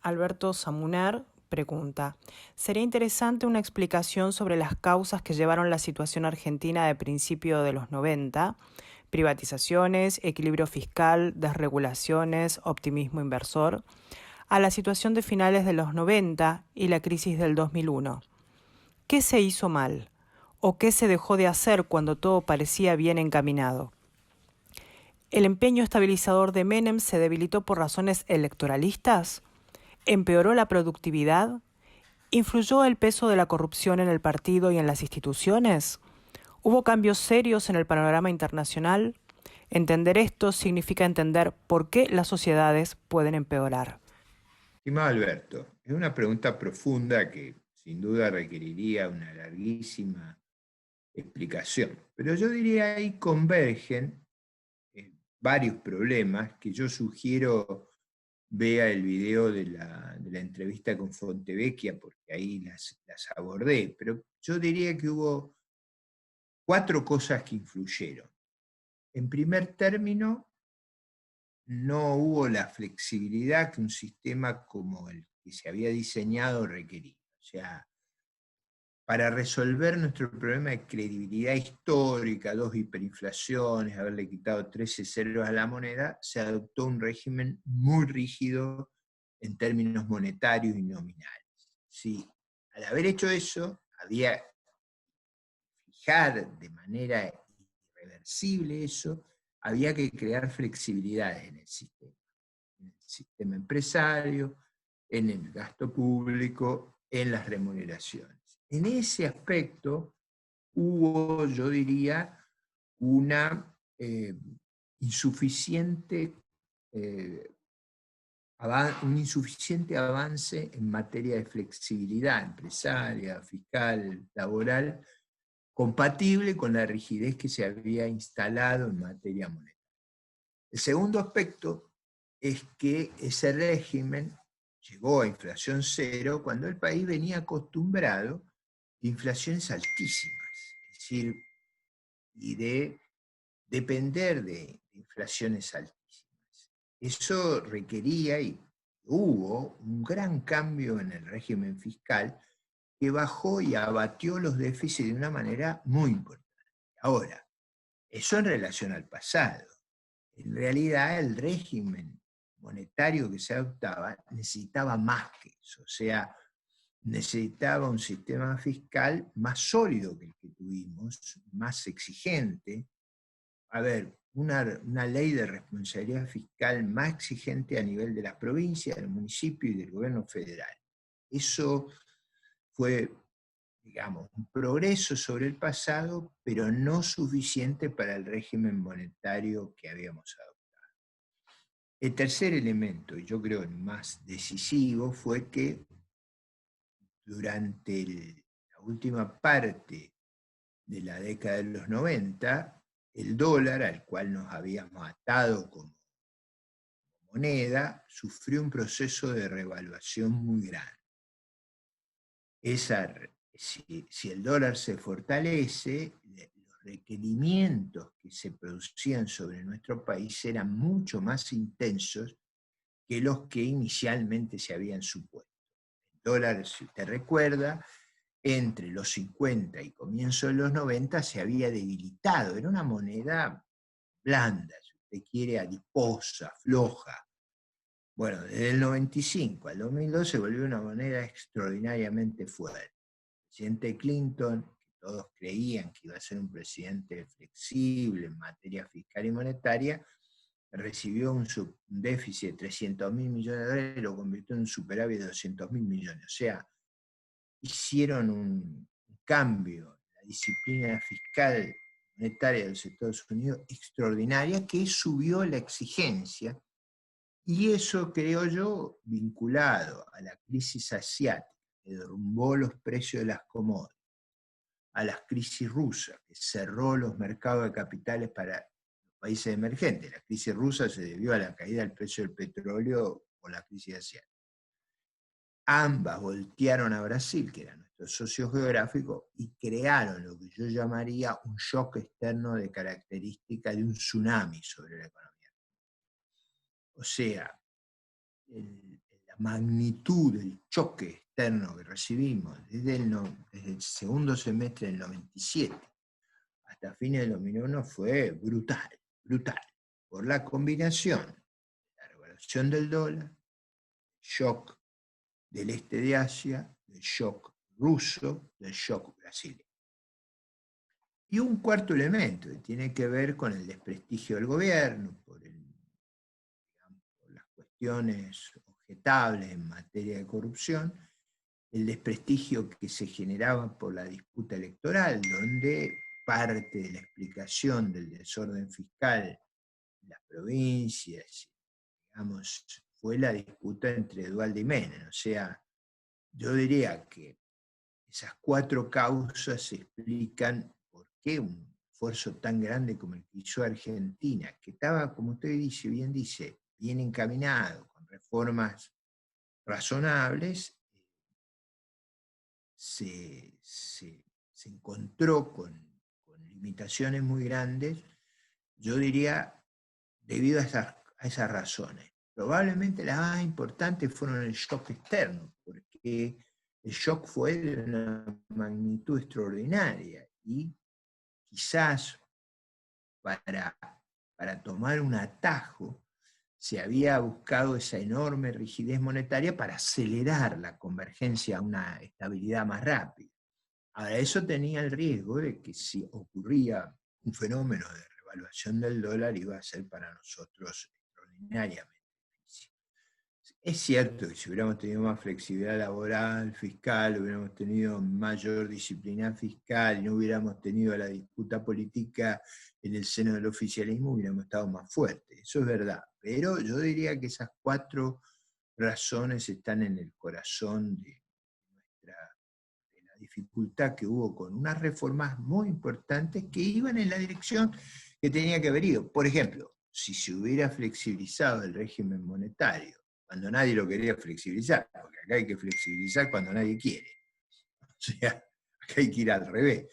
Alberto Samuner pregunta, ¿sería interesante una explicación sobre las causas que llevaron la situación argentina de principio de los 90, privatizaciones, equilibrio fiscal, desregulaciones, optimismo inversor, a la situación de finales de los 90 y la crisis del 2001? ¿Qué se hizo mal? ¿O qué se dejó de hacer cuando todo parecía bien encaminado? ¿El empeño estabilizador de Menem se debilitó por razones electoralistas? ¿Empeoró la productividad? ¿Influyó el peso de la corrupción en el partido y en las instituciones? ¿Hubo cambios serios en el panorama internacional? Entender esto significa entender por qué las sociedades pueden empeorar. Estimado Alberto, es una pregunta profunda que sin duda requeriría una larguísima explicación, pero yo diría ahí convergen varios problemas que yo sugiero vea el video de la entrevista con Fontevecchia, porque ahí las abordé, pero yo diría que hubo cuatro cosas que influyeron. En primer término, no hubo la flexibilidad que un sistema como el que se había diseñado requería. O sea, para resolver nuestro problema de credibilidad histórica, dos hiperinflaciones, haberle quitado 13 ceros a la moneda, se adoptó un régimen muy rígido en términos monetarios y nominales. Sí, al haber hecho eso, había que fijar de manera irreversible eso, había que crear flexibilidades en el sistema empresario, en el gasto público, en las remuneraciones. En ese aspecto hubo, yo diría, una insuficiente, eh, un insuficiente avance en materia de flexibilidad empresaria, fiscal, laboral, compatible con la rigidez que se había instalado en materia monetaria. El segundo aspecto es que ese régimen llegó a inflación cero cuando el país venía acostumbrado a inflaciones altísimas, es decir, y de depender de inflaciones altísimas. Eso requería y hubo un gran cambio en el régimen fiscal que bajó y abatió los déficits de una manera muy importante. Ahora, eso en relación al pasado. En realidad, el régimen monetario que se adoptaba necesitaba más que eso, o sea, necesitaba un sistema fiscal más sólido que el que tuvimos, más exigente. A ver, una ley de responsabilidad fiscal más exigente a nivel de las provincias, del municipio y del gobierno federal. Eso fue, digamos, un progreso sobre el pasado, pero no suficiente para el régimen monetario que habíamos adoptado. El tercer elemento, y yo creo el más decisivo, fue que durante la última parte de la década de los 90, el dólar, al cual nos habíamos atado como moneda, sufrió un proceso de revaluación muy grande. Si el dólar se fortalece, los requerimientos que se producían sobre nuestro país eran mucho más intensos que los que inicialmente se habían supuesto. El dólar, si usted recuerda, entre los 50 y comienzos de los 90 se había debilitado, era una moneda blanda, si usted quiere, adiposa, floja. Bueno, desde el 95 al 2002 se volvió una moneda extraordinariamente fuerte. El presidente Clinton, que todos creían que iba a ser un presidente flexible en materia fiscal y monetaria, recibió un déficit de 300 mil millones de dólares y lo convirtió en un superávit de 200 mil millones. O sea, hicieron un cambio en la disciplina fiscal monetaria de los Estados Unidos extraordinaria que subió la exigencia, y eso, creo yo, vinculado a la crisis asiática que derrumbó los precios de las commodities, a la crisis rusa que cerró los mercados de capitales para los países emergentes. La crisis rusa se debió a la caída del precio del petróleo por la crisis asiática. Ambas voltearon a Brasil, que era nuestro socio geográfico, y crearon lo que yo llamaría un shock externo de característica de un tsunami sobre la economía. O sea, la magnitud del choque externo que recibimos desde el segundo semestre del 97 hasta fines del 2001 fue brutal, brutal, por la combinación de la revaluación del dólar, shock del este de Asia, del shock ruso, del shock brasileño. Y un cuarto elemento que tiene que ver con el desprestigio del gobierno, por las cuestiones objetables en materia de corrupción, el desprestigio que se generaba por la disputa electoral, donde parte de la explicación del desorden fiscal en las provincias, digamos, fue la disputa entre Duhalde y Menem. O sea, yo diría que esas 4 causas explican por qué un esfuerzo tan grande como el que hizo Argentina, que estaba, como usted bien dice, bien encaminado, con reformas razonables, se encontró con limitaciones muy grandes, yo diría, debido a esas razones. Probablemente las más importantes fueron el shock externo, porque el shock fue de una magnitud extraordinaria y quizás para tomar un atajo se había buscado esa enorme rigidez monetaria para acelerar la convergencia a una estabilidad más rápida. Ahora, eso tenía el riesgo de que si ocurría un fenómeno de revaluación del dólar iba a ser para nosotros extraordinariamente difícil. Es cierto que si hubiéramos tenido más flexibilidad laboral, fiscal, hubiéramos tenido mayor disciplina fiscal y no hubiéramos tenido la disputa política en el seno del oficialismo, hubiéramos estado más fuertes. Eso es verdad. Pero yo diría que esas 4 razones están en el corazón de la dificultad que hubo con unas reformas muy importantes que iban en la dirección que tenía que haber ido. Por ejemplo, si se hubiera flexibilizado el régimen monetario, cuando nadie lo quería flexibilizar, porque acá hay que flexibilizar cuando nadie quiere. O sea, acá hay que ir al revés.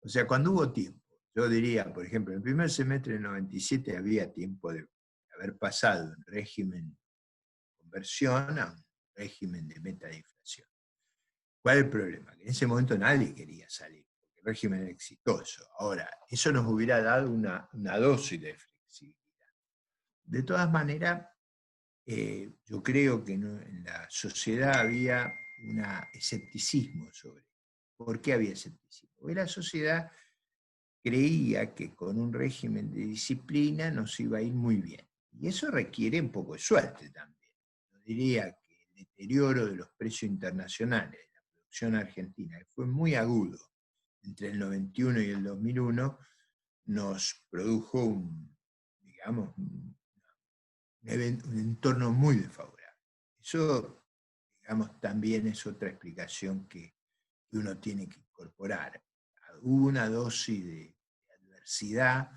O sea, cuando hubo tiempo, yo diría, por ejemplo, en el primer semestre del 97 había tiempo de haber pasado un régimen de conversión a un régimen de meta de inflación. ¿Cuál es el problema? Que en ese momento nadie quería salir, porque el régimen era exitoso. Ahora, eso nos hubiera dado una dosis de flexibilidad. De todas maneras, yo creo que en la sociedad había un escepticismo sobre. ¿Por qué había escepticismo? Porque la sociedad creía que con un régimen de disciplina nos iba a ir muy bien. Y eso requiere un poco de suerte también. Yo diría que el deterioro de los precios internacionales de la producción argentina, que fue muy agudo entre el 91 y el 2001, nos produjo digamos, un entorno muy desfavorable. Eso, digamos, también es otra explicación que uno tiene que incorporar. Hubo una dosis de adversidad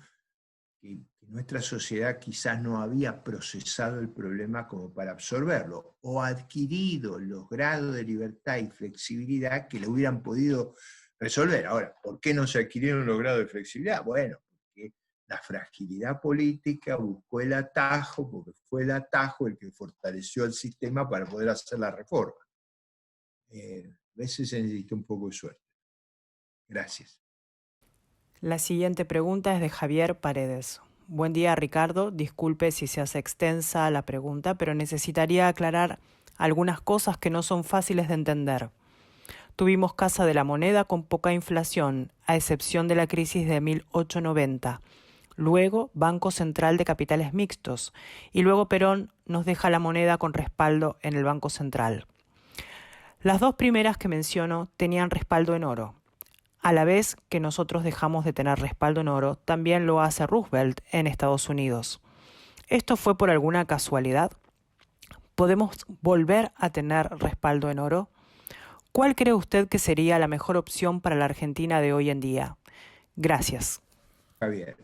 que nuestra sociedad quizás no había procesado el problema como para absorberlo, o adquirido los grados de libertad y flexibilidad que le hubieran podido resolver. Ahora, ¿por qué no se adquirieron los grados de flexibilidad? Bueno, porque la fragilidad política buscó el atajo, porque fue el atajo el que fortaleció el sistema para poder hacer la reforma. A veces se necesita un poco de suerte. Gracias. La siguiente pregunta es de Javier Paredes. Buen día, Ricardo. Disculpe si se hace extensa la pregunta, pero necesitaría aclarar algunas cosas que no son fáciles de entender. Tuvimos Casa de la Moneda con poca inflación, a excepción de la crisis de 1890. Luego, Banco Central de Capitales Mixtos. Y luego Perón nos deja la moneda con respaldo en el Banco Central. Las 2 primeras que menciono tenían respaldo en oro. A la vez que nosotros dejamos de tener respaldo en oro, también lo hace Roosevelt en Estados Unidos. ¿Esto fue por alguna casualidad? ¿Podemos volver a tener respaldo en oro? ¿Cuál cree usted que sería la mejor opción para la Argentina de hoy en día? Gracias. Javier,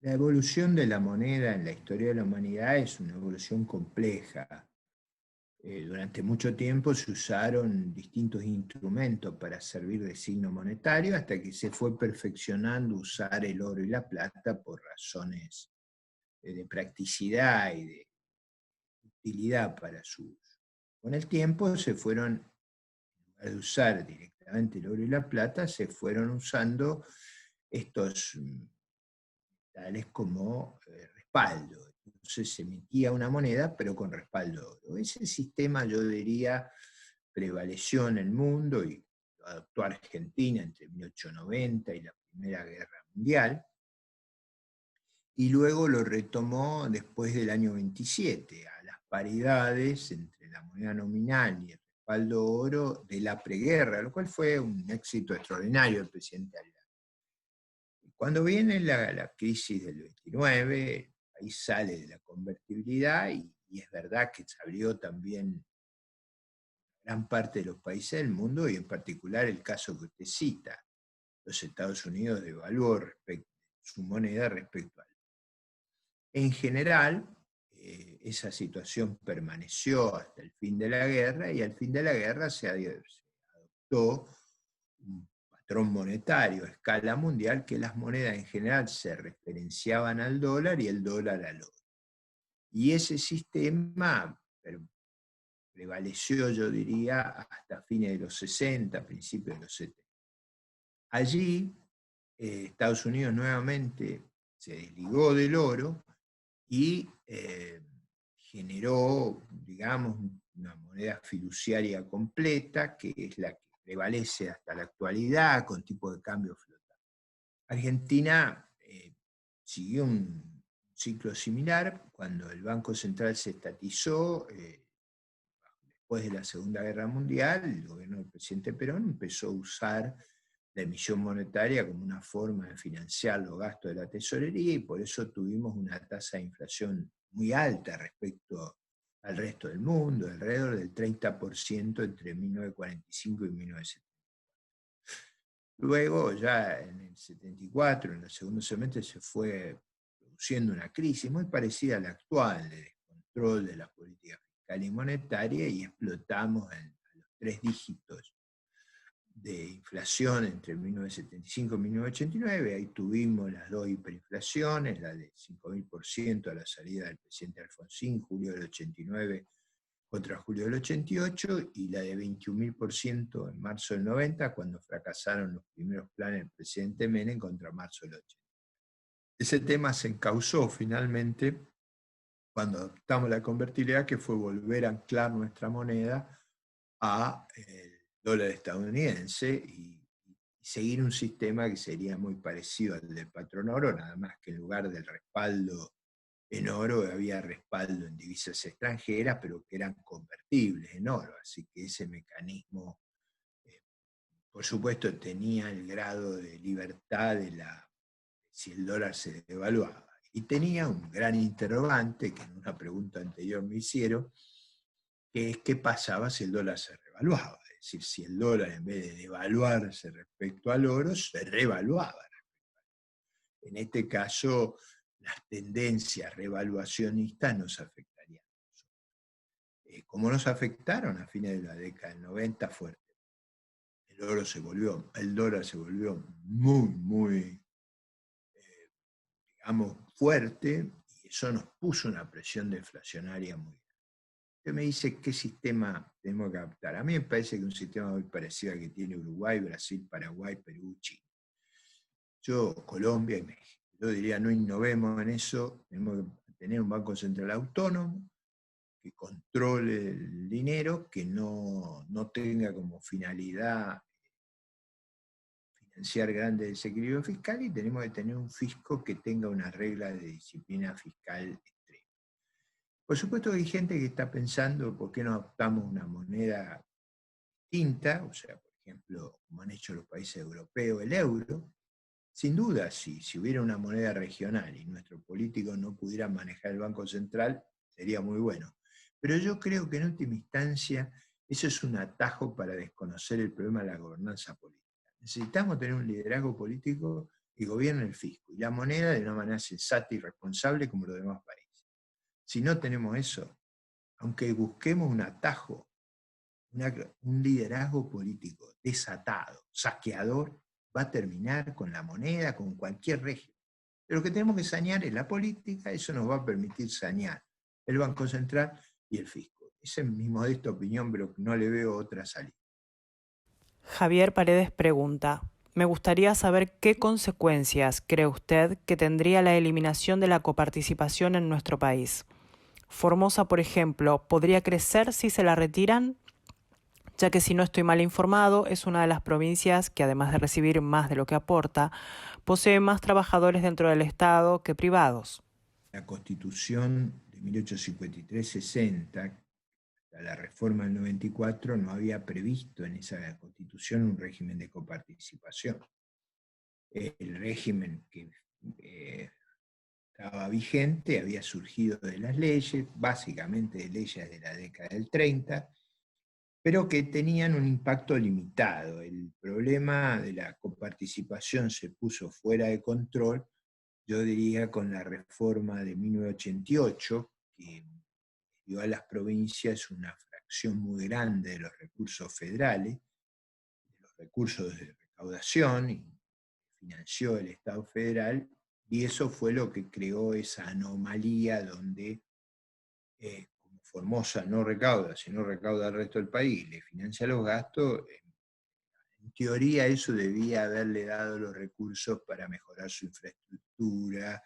la evolución de la moneda en la historia de la humanidad es una evolución compleja. Durante mucho tiempo se usaron distintos instrumentos para servir de signo monetario hasta que se fue perfeccionando usar el oro y la plata por razones de practicidad y de utilidad para su uso. Con el tiempo se fueron, en lugar de usar directamente el oro y la plata, se fueron usando estos tales como respaldo. Entonces se emitía una moneda, pero con respaldo de oro. Ese sistema, yo diría, prevaleció en el mundo y lo adoptó Argentina entre 1890 y la Primera Guerra Mundial, y luego lo retomó después del año 27, a las paridades entre la moneda nominal y el respaldo oro de la preguerra, lo cual fue un éxito extraordinario del presidente Alvear. Cuando viene la crisis del 29, ahí sale de la convertibilidad y es verdad que se abrió también gran parte de los países del mundo y en particular el caso que usted cita. Los Estados Unidos devaluó su moneda respecto al. En general, esa situación permaneció hasta el fin de la guerra y al fin de la guerra se adoptó un patrón monetario a escala mundial que las monedas en general se referenciaban al dólar y el dólar al oro. Y ese sistema prevaleció, yo diría, hasta fines de los 60, principios de los 70. Allí, Estados Unidos nuevamente se desligó del oro y generó, digamos, una moneda fiduciaria completa, que es la que prevalece hasta la actualidad, con tipo de cambio flotante. Argentina siguió un ciclo similar cuando el Banco Central se estatizó. Después de la Segunda Guerra Mundial, el gobierno del presidente Perón empezó a usar la emisión monetaria como una forma de financiar los gastos de la tesorería y por eso tuvimos una tasa de inflación muy alta respecto al resto del mundo, alrededor del 30% entre 1945 y 1970. Luego, ya en el 74, en el segundo semestre, se fue produciendo una crisis muy parecida a la actual, de descontrol de las políticas fiscal y monetaria, y explotamos a los 3 dígitos de inflación entre 1975 y 1989. Ahí tuvimos las dos hiperinflaciones, la de 5.000% a la salida del presidente Alfonsín, julio del 89 contra julio del 88, y la de 21.000% en marzo del 90, cuando fracasaron los primeros planes del presidente Menem contra marzo del 80. Ese tema se encauzó finalmente cuando adoptamos la convertibilidad, que fue volver a anclar nuestra moneda a el dólar estadounidense y seguir un sistema que sería muy parecido al del patrón oro, nada más que en lugar del respaldo en oro había respaldo en divisas extranjeras, pero que eran convertibles en oro, así que ese mecanismo, por supuesto, tenía el grado de libertad de si el dólar se devaluaba. Y tenía un gran interrogante, que en una pregunta anterior me hicieron, que es qué pasaba si el dólar se revaluaba. Es decir, si el dólar, en vez de devaluarse respecto al oro, se revaluaba. En este caso, las tendencias revaluacionistas nos afectarían. Como nos afectaron a fines de la década del 90 fuerte. El dólar se volvió muy, digamos, fuerte, y eso nos puso una presión deflacionaria muy grande. Usted me dice qué sistema tenemos que adaptar. A mí me parece que un sistema muy parecido al que tiene Uruguay, Brasil, Paraguay, Perú, Chile. Colombia y México. Yo diría, no innovemos en eso, tenemos que tener un banco central autónomo, que controle el dinero, que no tenga como finalidad financiar grandes desequilibrios fiscales, y tenemos que tener un fisco que tenga una regla de disciplina fiscal extrema. Por supuesto que hay gente que está pensando por qué no adoptamos una moneda distinta, o sea, por ejemplo, como han hecho los países europeos, el euro. Sin duda, si hubiera una moneda regional y nuestros políticos no pudieran manejar el Banco Central, sería muy bueno. Pero yo creo que en última instancia eso es un atajo para desconocer el problema de la gobernanza política. Necesitamos tener un liderazgo político que gobierne el fisco y la moneda de una manera sensata y responsable como los demás países. Si no tenemos eso, aunque busquemos un atajo, un liderazgo político desatado, saqueador, va a terminar con la moneda, con cualquier régimen. Pero lo que tenemos que sanear es la política, eso nos va a permitir sanear el Banco Central y el fisco. Esa es mi modesta opinión, pero no le veo otra salida. Javier Paredes pregunta, me gustaría saber qué consecuencias cree usted que tendría la eliminación de la coparticipación en nuestro país. Formosa, por ejemplo, ¿podría crecer si se la retiran? Ya que si no estoy mal informado, es una de las provincias que, además de recibir más de lo que aporta, posee más trabajadores dentro del Estado que privados. La Constitución de 1853-60, hasta la reforma del 94, no había previsto en esa Constitución un régimen de coparticipación. El régimen que estaba vigente había surgido de las leyes, básicamente de leyes de la década del 30, pero que tenían un impacto limitado. El problema de la coparticipación se puso fuera de control, yo diría, con la reforma de 1988, que dio a las provincias una fracción muy grande de los recursos federales, de los recursos de recaudación, y financió el Estado federal, y eso fue lo que creó esa anomalía donde como Formosa no recauda, sino recauda el resto del país, le financia los gastos. En teoría eso debía haberle dado los recursos para mejorar su infraestructura,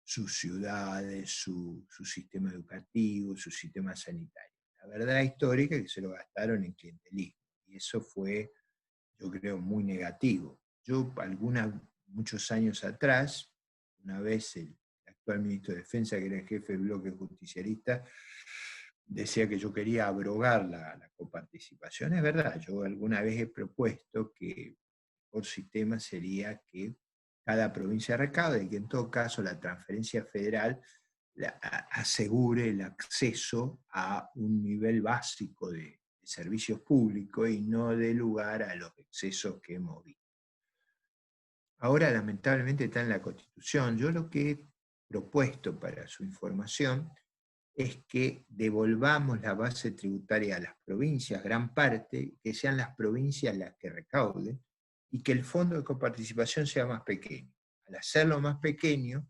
sus ciudades, su sistema educativo, su sistema sanitario. La verdad histórica es que se lo gastaron en clientelismo, y eso fue, yo creo, muy negativo. Yo, muchos años atrás, una vez el actual ministro de Defensa, que era el jefe del bloque justicialista, decía que yo quería abrogar la coparticipación. Es verdad, yo alguna vez he propuesto que por sistema sería que cada provincia recaude y que en todo caso la transferencia federal asegure el acceso a un nivel básico de servicios públicos y no dé lugar a los excesos que hemos visto. Ahora lamentablemente está en la Constitución. Yo lo que he propuesto para su información es que devolvamos la base tributaria a las provincias, gran parte, que sean las provincias las que recauden, y que el fondo de coparticipación sea más pequeño. Al hacerlo más pequeño,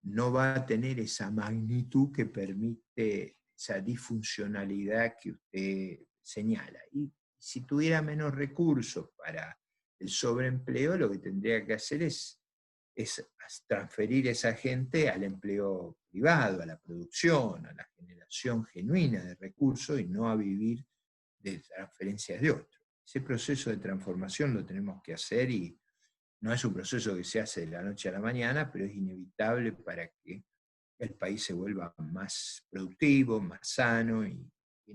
no va a tener esa magnitud que permite esa disfuncionalidad que usted señala. Y si tuviera menos recursos para el sobreempleo, lo que tendría que hacer es transferir esa gente al empleo privado, a la producción, a la generación genuina de recursos y no a vivir de transferencias de otros. Ese proceso de transformación lo tenemos que hacer y no es un proceso que se hace de la noche a la mañana, pero es inevitable para que el país se vuelva más productivo, más sano y que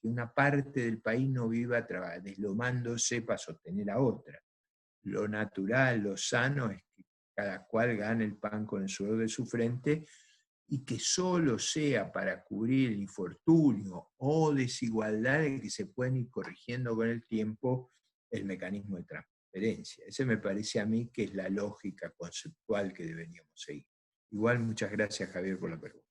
una parte del país no viva deslomándose para sostener a otra. Lo natural, lo sano es que cada cual gane el pan con el sudor de su frente y que solo sea para cubrir el infortunio o desigualdades que se pueden ir corrigiendo con el tiempo el mecanismo de transferencia. Ese me parece a mí que es la lógica conceptual que deberíamos seguir. Igual, muchas gracias, Javier, por la pregunta.